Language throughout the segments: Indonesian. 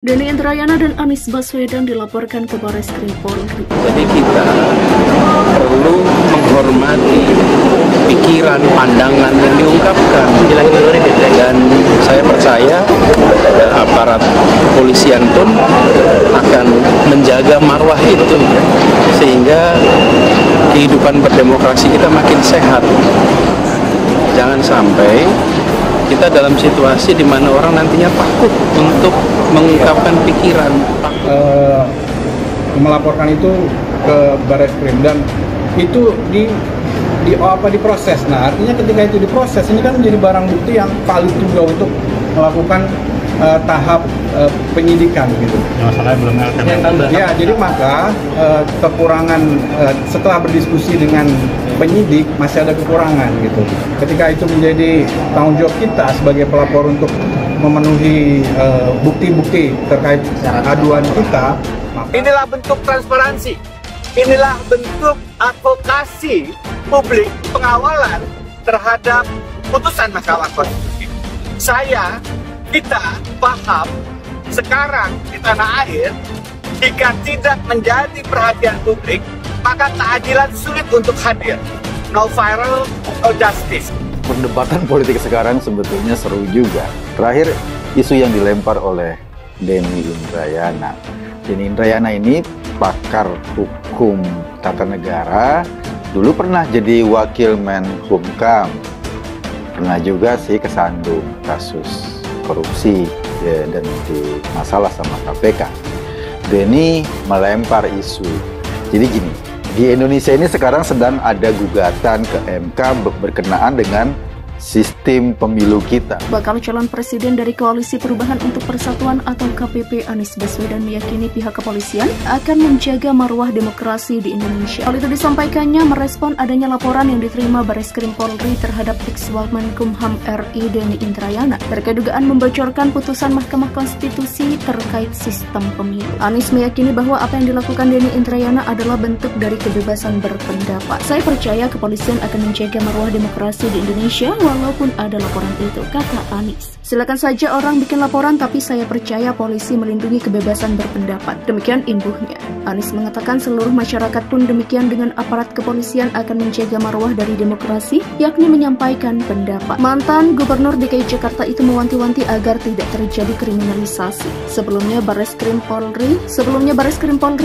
Denny Indrayana dan Anies Baswedan dilaporkan ke Barreskrim Polri. Jadi kita perlu menghormati pikiran, pandangan yang diungkapkan. Dan saya percaya aparat kepolisian pun akan menjaga marwah itu, sehingga kehidupan berdemokrasi kita makin sehat. Jangan sampai kita dalam situasi di mana orang nantinya takut untuk mengungkapkan pikiran. Melaporkan itu ke Barreskrim dan itu diproses. Nah, artinya ketika itu diproses, ini kan menjadi barang bukti yang valid juga untuk melakukan tahap penyidikan gitu. Masalahnya belum ya, jadi maka kekurangan setelah berdiskusi dengan penyidik masih ada kekurangan gitu. Ketika itu menjadi tanggung jawab kita sebagai pelapor untuk memenuhi bukti-bukti terkait aduan kita. Inilah bentuk transparansi, inilah bentuk advokasi publik pengawalan terhadap putusan Mahkamah Konstitusi. Kita paham sekarang di tanah air, jika tidak menjadi perhatian publik, maka keadilan sulit untuk hadir. No viral, no justice. Perdebatan politik sekarang sebetulnya seru juga. Terakhir, isu yang dilempar oleh Denny Indrayana. Denny Indrayana ini pakar hukum tata negara, dulu pernah jadi wakil Menkumham, pernah juga sih kesandung kasus korupsi ya, dan di masalah sama KPK. Denny melempar isu. Jadi gini, di Indonesia ini sekarang sedang ada gugatan ke MK berkenaan dengan sistem pemilu kita. Bakal calon presiden dari Koalisi Perubahan untuk Persatuan atau KPP Anies Baswedan meyakini pihak kepolisian akan menjaga marwah demokrasi di Indonesia. Hal itu disampaikannya merespon adanya laporan yang diterima Barreskrim Polri terhadap ex-Menkumham RI Denny Indrayana terkait dugaan membocorkan putusan Mahkamah Konstitusi terkait sistem pemilu. Anies meyakini bahwa apa yang dilakukan Denny Indrayana adalah bentuk dari kebebasan berpendapat. Saya percaya kepolisian akan menjaga marwah demokrasi di Indonesia walaupun ada laporan itu, kata Anies. Silakan saja orang bikin laporan, tapi saya percaya polisi melindungi kebebasan berpendapat. Demikian imbuhnya. Anies mengatakan seluruh masyarakat pun demikian dengan aparat kepolisian akan menjaga marwah dari demokrasi, yakni menyampaikan pendapat. Mantan Gubernur DKI Jakarta itu mewanti-wanti agar tidak terjadi kriminalisasi. Sebelumnya Barreskrim Polri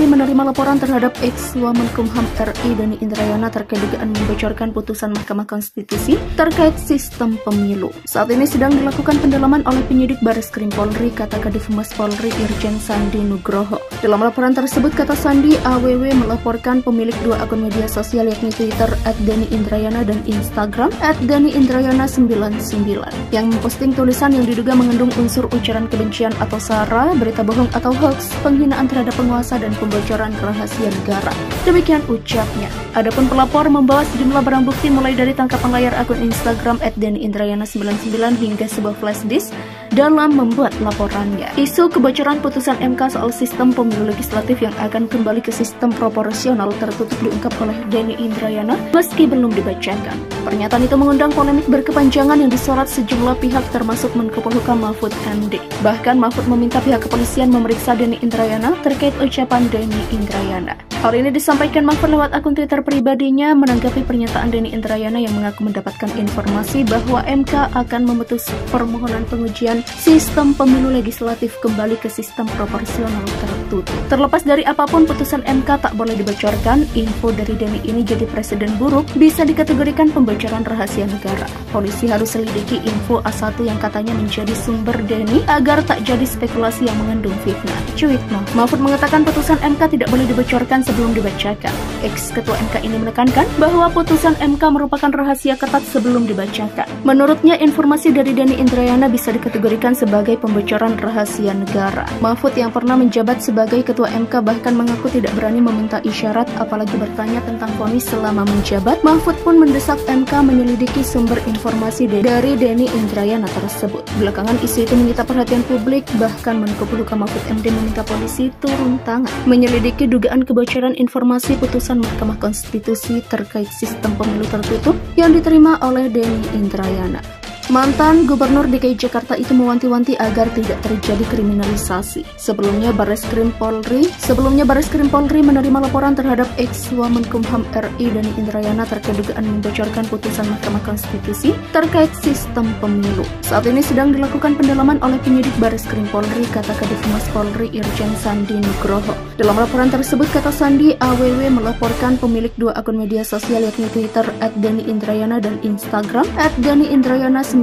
menerima laporan terhadap ex-Menkumham RI Denny Indrayana terkait dugaan membocorkan putusan Mahkamah Konstitusi terkait sistem pemilu. Saat ini sedang dilakukan pendalaman oleh penyidik Barreskrim Polri, kata Kadif Humas Polri Irjen Sandi Nugroho. Dalam laporan tersebut, kata Sandi, AWW melaporkan pemilik dua akun media sosial yakni Twitter @DennyIndrayana dan Instagram @DennyIndrayana99 yang memposting tulisan yang diduga mengandung unsur ujaran kebencian atau sara, berita bohong atau hoax, penghinaan terhadap penguasa dan pembocoran rahasia negara. Demikian ucapnya. Adapun pelapor membawa sejumlah barang bukti mulai dari tangkapan layar akun Instagram @DennyIndrayana99 hingga sebuah flash disk dalam membuat laporannya. Isu kebocoran putusan MK soal sistem pemilu legislatif yang akan kembali ke sistem proporsional tertutup diungkap oleh Denny Indrayana meski belum dibacakan. Pernyataan itu mengundang polemik berkepanjangan yang disorot sejumlah pihak termasuk Menko Polhukam Mahfud MD. Bahkan Mahfud meminta pihak kepolisian memeriksa Denny Indrayana terkait ucapan Denny Indrayana. Hal ini disampaikan Mahfud lewat akun Twitter pribadinya menanggapi pernyataan Denny Indrayana yang mengaku mendapatkan informasi bahwa MK akan memutus permohonan pengujian sistem pemilu legislatif kembali ke sistem proporsional tertutup. Terlepas dari apapun putusan MK tak boleh dibocorkan, info dari Denny ini jadi presiden buruk, bisa dikategorikan pembocoran rahasia negara. Polisi harus selidiki info A1 yang katanya menjadi sumber Denny agar tak jadi spekulasi yang mengandung fitnah. Cuit Mahfud mengatakan putusan MK tidak boleh dibocorkan sebelum dibacakan. Ex-ketua MK ini menekankan bahwa putusan MK merupakan rahasia ketat sebelum dibacakan. Menurutnya, informasi dari Denny Indrayana bisa dikategorikan sebagai pembocoran rahasia negara. Mahfud yang pernah menjabat sebagai ketua MK bahkan mengaku tidak berani meminta isyarat apalagi bertanya tentang vonis selama menjabat. Mahfud pun mendesak MK menyelidiki sumber informasi dari Denny Indrayana tersebut. Belakangan isu itu menyita perhatian publik, bahkan Menko Polhukam Mahfud MD meminta polisi turun tangan menyelidiki dugaan kebocoran informasi putusan Mahkamah Konstitusi terkait sistem pemilu tertutup yang diterima oleh Denny Indrayana. Mantan Gubernur DKI Jakarta itu mewanti-wanti agar tidak terjadi kriminalisasi. Sebelumnya Barreskrim Polri menerima laporan terhadap ex-Wamenkumham RI Denny Indrayana terkait dugaan membocorkan putusan Mahkamah Konstitusi terkait sistem pemilu. Saat ini sedang dilakukan pendalaman oleh penyidik Barreskrim Polri, kata Kadif Humas Polri Irjen Sandi Nugroho. Dalam laporan tersebut, kata Sandi, AWW melaporkan pemilik dua akun media sosial yakni Twitter @Denny Indrayana dan Instagram @DennyIndrayana99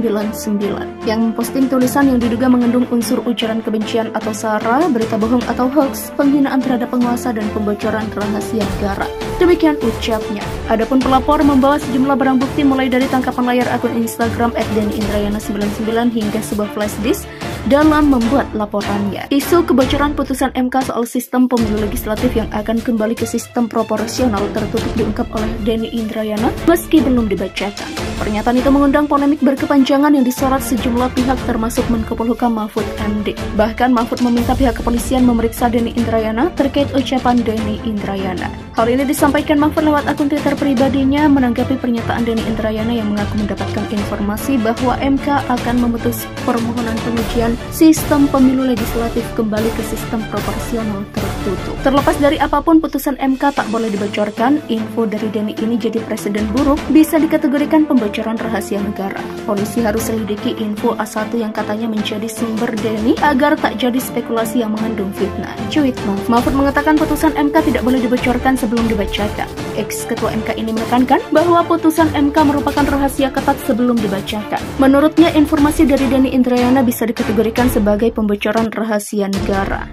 yang memposting tulisan yang diduga mengandung unsur ujaran kebencian atau sara, berita bohong atau hoax, penghinaan terhadap penguasa dan pembocoran rahasia negara. Demikian ucapnya. Adapun pelapor membawa sejumlah barang bukti mulai dari tangkapan layar akun Instagram @DennyIndrayana99 hingga sebuah flash disk dalam membuat laporannya. Isu kebocoran putusan MK soal sistem pemilu legislatif yang akan kembali ke sistem proporsional tertutup diungkap oleh Denny Indrayana meski belum dibacakan. Pernyataan itu mengundang polemik berkepanjangan yang disorot sejumlah pihak termasuk Menko Polhukam Mahfud MD. Bahkan Mahfud meminta pihak kepolisian memeriksa Denny Indrayana terkait ucapan Denny Indrayana. Hal ini disampaikan Mahfud lewat akun Twitter pribadinya menanggapi pernyataan Denny Indrayana yang mengaku mendapatkan informasi bahwa MK akan memutus permohonan pengujian sistem pemilu legislatif kembali ke sistem proporsional tertutup. Terlepas dari apapun putusan MK tak boleh dibocorkan, info dari Denny ini jadi presiden buruk, bisa dikategorikan pembocoran rahasia negara. Polisi harus selidiki info A1 yang katanya menjadi sumber Denny agar tak jadi spekulasi yang mengandung fitnah. Cuit Mahfud mengatakan putusan MK tidak boleh dibocorkan sebelum dibacakan. Ex-ketua MK ini menekankan bahwa putusan MK merupakan rahasia ketat sebelum dibacakan. Menurutnya, informasi dari Denny Indrayana bisa dikategorikan sebagai pembocoran rahasia negara.